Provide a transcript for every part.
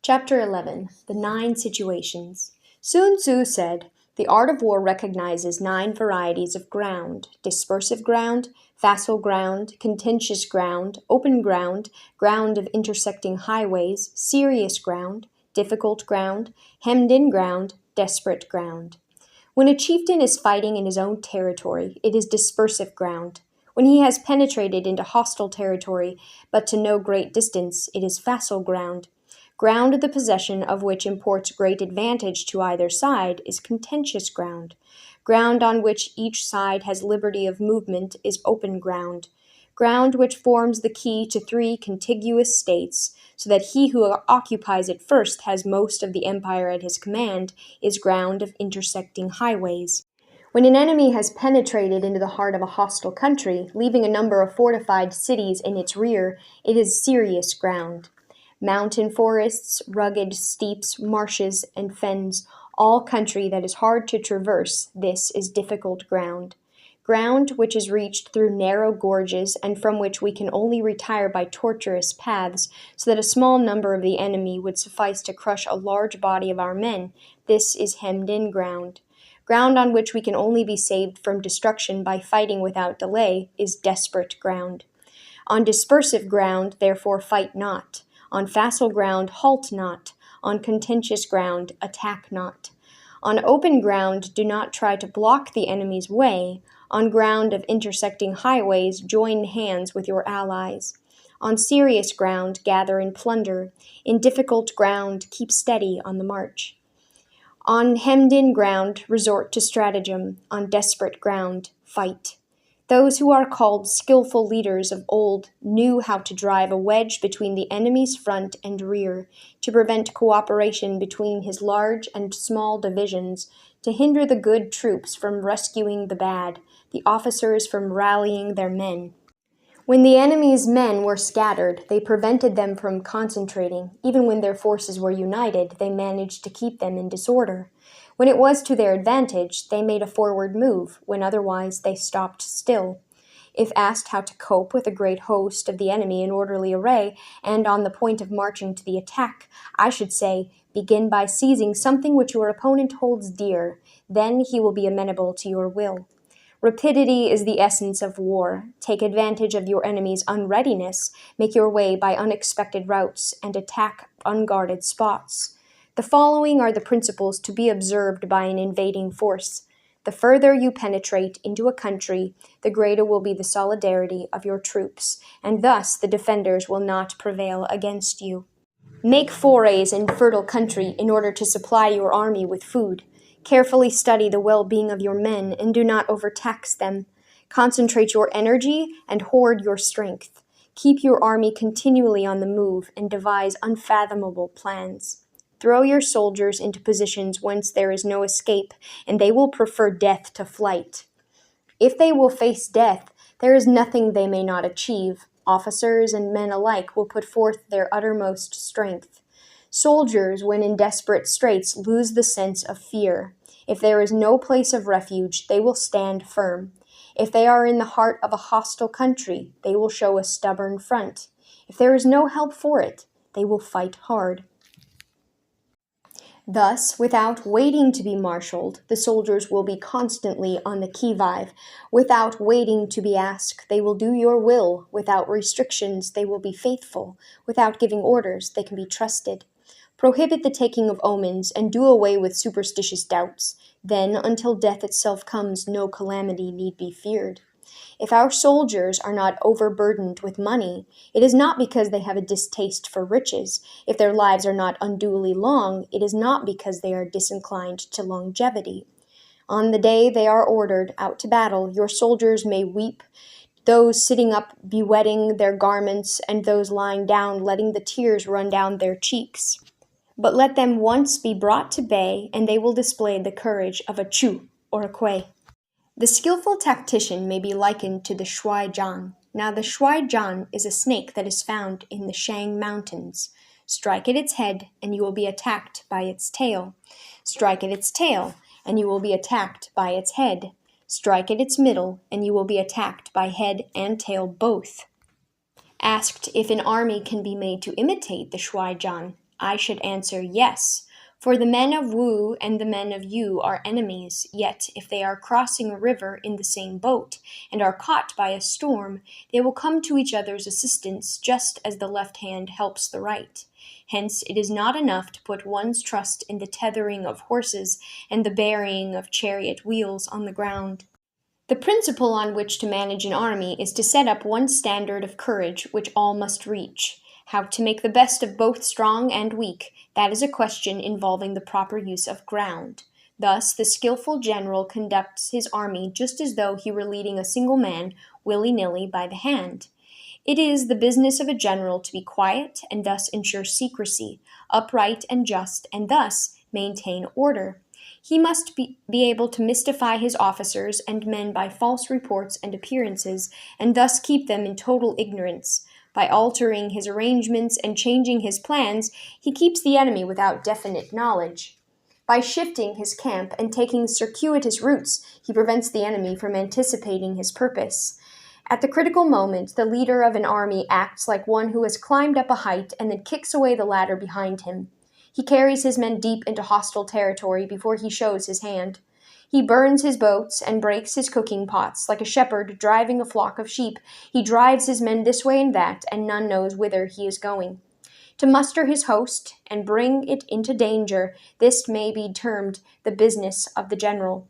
Chapter 11. The Nine Situations. Sun Tzu said, "The art of war recognizes 9 varieties of ground: dispersive ground, facile ground, contentious ground, open ground, ground of intersecting highways, serious ground, difficult ground, hemmed-in ground, desperate ground." When a chieftain is fighting in his own territory, it is dispersive ground. When he has penetrated into hostile territory, but to no great distance, it is facile ground. Ground the possession of which imports great advantage to either side is contentious ground. Ground on which each side has liberty of movement is open ground. Ground which forms the key to 3 contiguous states, so that he who occupies it first has most of the empire at his command, is ground of intersecting highways. When an enemy has penetrated into the heart of a hostile country, leaving a number of fortified cities in its rear, it is serious ground. Mountain forests, rugged steeps, marshes, and fens, all country that is hard to traverse, this is difficult ground. Ground which is reached through narrow gorges and from which we can only retire by tortuous paths, so that a small number of the enemy would suffice to crush a large body of our men, this is hemmed-in ground. Ground on which we can only be saved from destruction by fighting without delay is desperate ground. On dispersive ground, therefore, fight not. On facile ground, halt not. On contentious ground, attack not. On open ground, do not try to block the enemy's way. On ground of intersecting highways, join hands with your allies. On serious ground, gather and plunder. In difficult ground, keep steady on the march. On hemmed-in ground, resort to stratagem. On desperate ground, fight. Those who are called skillful leaders of old knew how to drive a wedge between the enemy's front and rear, to prevent cooperation between his large and small divisions, to hinder the good troops from rescuing the bad, the officers from rallying their men. When the enemy's men were scattered, they prevented them from concentrating. Even when their forces were united, they managed to keep them in disorder. When it was to their advantage, they made a forward move, when otherwise they stopped still. If asked how to cope with a great host of the enemy in orderly array, and on the point of marching to the attack, I should say, begin by seizing something which your opponent holds dear, then he will be amenable to your will. Rapidity is the essence of war. Take advantage of your enemy's unreadiness, make your way by unexpected routes, and attack unguarded spots. The following are the principles to be observed by an invading force. The further you penetrate into a country, the greater will be the solidarity of your troops, and thus the defenders will not prevail against you. Make forays in fertile country in order to supply your army with food. Carefully study the well-being of your men and do not overtax them. Concentrate your energy and hoard your strength. Keep your army continually on the move and devise unfathomable plans. Throw your soldiers into positions whence there is no escape, and they will prefer death to flight. If they will face death, there is nothing they may not achieve. Officers and men alike will put forth their uttermost strength. Soldiers, when in desperate straits, lose the sense of fear. If there is no place of refuge, they will stand firm. If they are in the heart of a hostile country, they will show a stubborn front. If there is no help for it, they will fight hard. Thus, without waiting to be marshaled, the soldiers will be constantly on the qui-vive. Without waiting to be asked, they will do your will. Without restrictions, they will be faithful. Without giving orders, they can be trusted. Prohibit the taking of omens, and do away with superstitious doubts. Then, until death itself comes, no calamity need be feared. If our soldiers are not overburdened with money, it is not because they have a distaste for riches. If their lives are not unduly long, it is not because they are disinclined to longevity. On the day they are ordered out to battle, your soldiers may weep, those sitting up bewetting their garments, and those lying down letting the tears run down their cheeks. But let them once be brought to bay, and they will display the courage of a Chu or a Kuei. The skillful tactician may be likened to the shuai jian. Now the shuai jian is a snake that is found in the Shang Mountains. Strike at its head, and you will be attacked by its tail. Strike at its tail, and you will be attacked by its head. Strike at its middle, and you will be attacked by head and tail both. Asked if an army can be made to imitate the shuai jian, I should answer yes. For the men of Wu and the men of Yu are enemies, yet if they are crossing a river in the same boat, and are caught by a storm, they will come to each other's assistance just as the left hand helps the right. Hence, it is not enough to put one's trust in the tethering of horses and the bearing of chariot wheels on the ground. The principle on which to manage an army is to set up one standard of courage which all must reach. How to make the best of both strong and weak, that is a question involving the proper use of ground. Thus, the skillful general conducts his army just as though he were leading a single man willy-nilly by the hand. It is the business of a general to be quiet and thus ensure secrecy, upright and just, and thus maintain order. He must be able to mystify his officers and men by false reports and appearances, and thus keep them in total ignorance. By altering his arrangements and changing his plans, he keeps the enemy without definite knowledge. By shifting his camp and taking circuitous routes, he prevents the enemy from anticipating his purpose. At the critical moment, the leader of an army acts like one who has climbed up a height and then kicks away the ladder behind him. He carries his men deep into hostile territory before he shows his hand. He burns his boats and breaks his cooking pots. Like a shepherd driving a flock of sheep, he drives his men this way and that, and none knows whither he is going. To muster his host and bring it into danger, this may be termed the business of the general.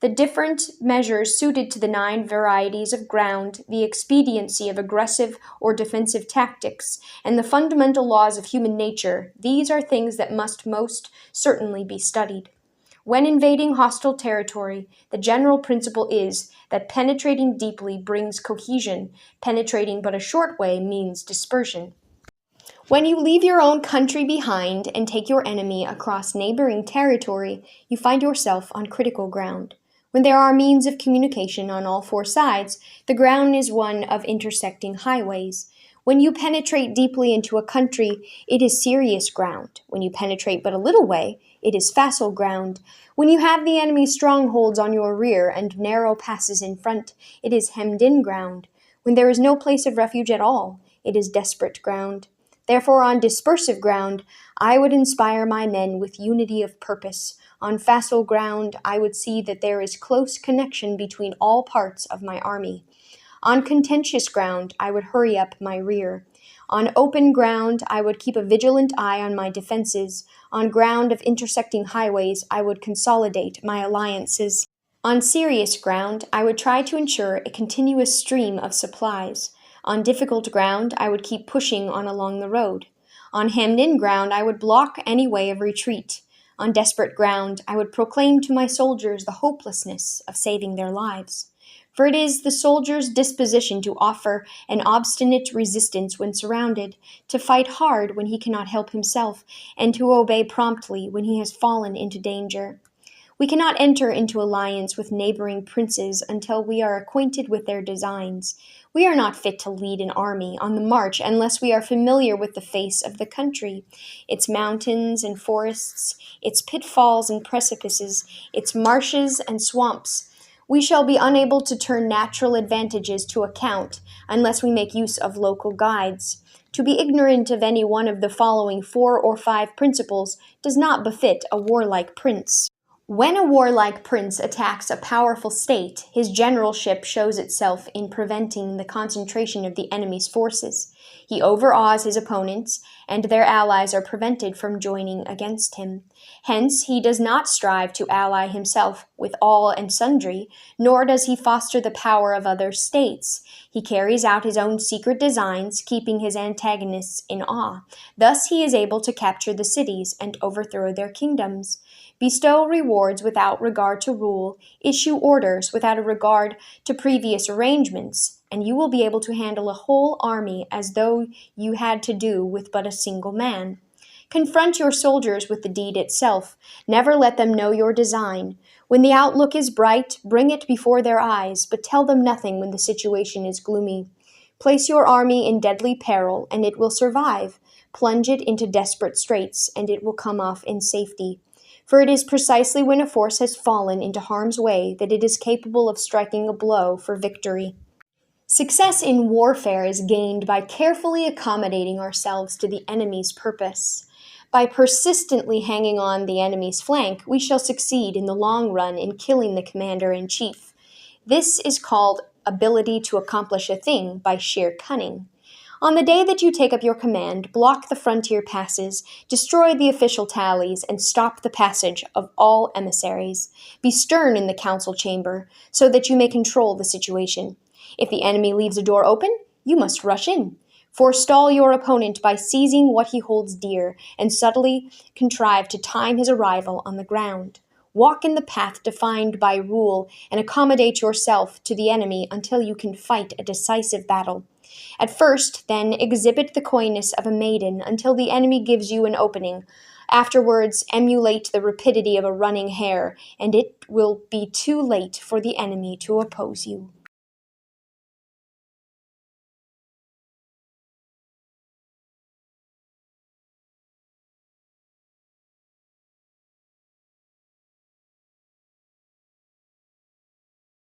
The different measures suited to the 9 varieties of ground, the expediency of aggressive or defensive tactics, and the fundamental laws of human nature, these are things that must most certainly be studied. When invading hostile territory, the general principle is that penetrating deeply brings cohesion, penetrating but a short way means dispersion. When you leave your own country behind and take your enemy across neighboring territory, you find yourself on critical ground. When there are means of communication on all 4 sides, the ground is one of intersecting highways. When you penetrate deeply into a country, it is serious ground. When you penetrate but a little way, it is facile ground. When you have the enemy's strongholds on your rear and narrow passes in front, it is hemmed-in ground. When there is no place of refuge at all, it is desperate ground. Therefore, on dispersive ground, I would inspire my men with unity of purpose. On facile ground, I would see that there is close connection between all parts of my army. On contentious ground, I would hurry up my rear. On open ground, I would keep a vigilant eye on my defenses. On ground of intersecting highways, I would consolidate my alliances. On serious ground, I would try to ensure a continuous stream of supplies. On difficult ground, I would keep pushing on along the road. On hemmed-in ground, I would block any way of retreat. On desperate ground, I would proclaim to my soldiers the hopelessness of saving their lives. For it is the soldier's disposition to offer an obstinate resistance when surrounded, to fight hard when he cannot help himself, and to obey promptly when he has fallen into danger. We cannot enter into alliance with neighboring princes until we are acquainted with their designs. We are not fit to lead an army on the march unless we are familiar with the face of the country, its mountains and forests, its pitfalls and precipices, its marshes and swamps. We shall be unable to turn natural advantages to account unless we make use of local guides. To be ignorant of any one of the following 4 or 5 principles does not befit a warlike prince. When a warlike prince attacks a powerful state, his generalship shows itself in preventing the concentration of the enemy's forces. He overawes his opponents, and their allies are prevented from joining against him. Hence, he does not strive to ally himself with all and sundry, nor does he foster the power of other states. He carries out his own secret designs, keeping his antagonists in awe. Thus he is able to capture the cities and overthrow their kingdoms. Bestow rewards without regard to rule, issue orders without a regard to previous arrangements, and you will be able to handle a whole army as though you had to do with but a single man. Confront your soldiers with the deed itself. Never let them know your design. When the outlook is bright, bring it before their eyes, but tell them nothing when the situation is gloomy. Place your army in deadly peril, and it will survive. Plunge it into desperate straits, and it will come off in safety. For it is precisely when a force has fallen into harm's way that it is capable of striking a blow for victory. Success in warfare is gained by carefully accommodating ourselves to the enemy's purpose. By persistently hanging on the enemy's flank, we shall succeed in the long run in killing the commander-in-chief. This is called ability to accomplish a thing by sheer cunning. On the day that you take up your command, block the frontier passes, destroy the official tallies, and stop the passage of all emissaries. Be stern in the council chamber, so that you may control the situation. If the enemy leaves a door open, you must rush in. Forestall your opponent by seizing what he holds dear, and subtly contrive to time his arrival on the ground. Walk in the path defined by rule, and accommodate yourself to the enemy until you can fight a decisive battle. At first, then, exhibit the coyness of a maiden until the enemy gives you an opening. Afterwards, emulate the rapidity of a running hare, and it will be too late for the enemy to oppose you.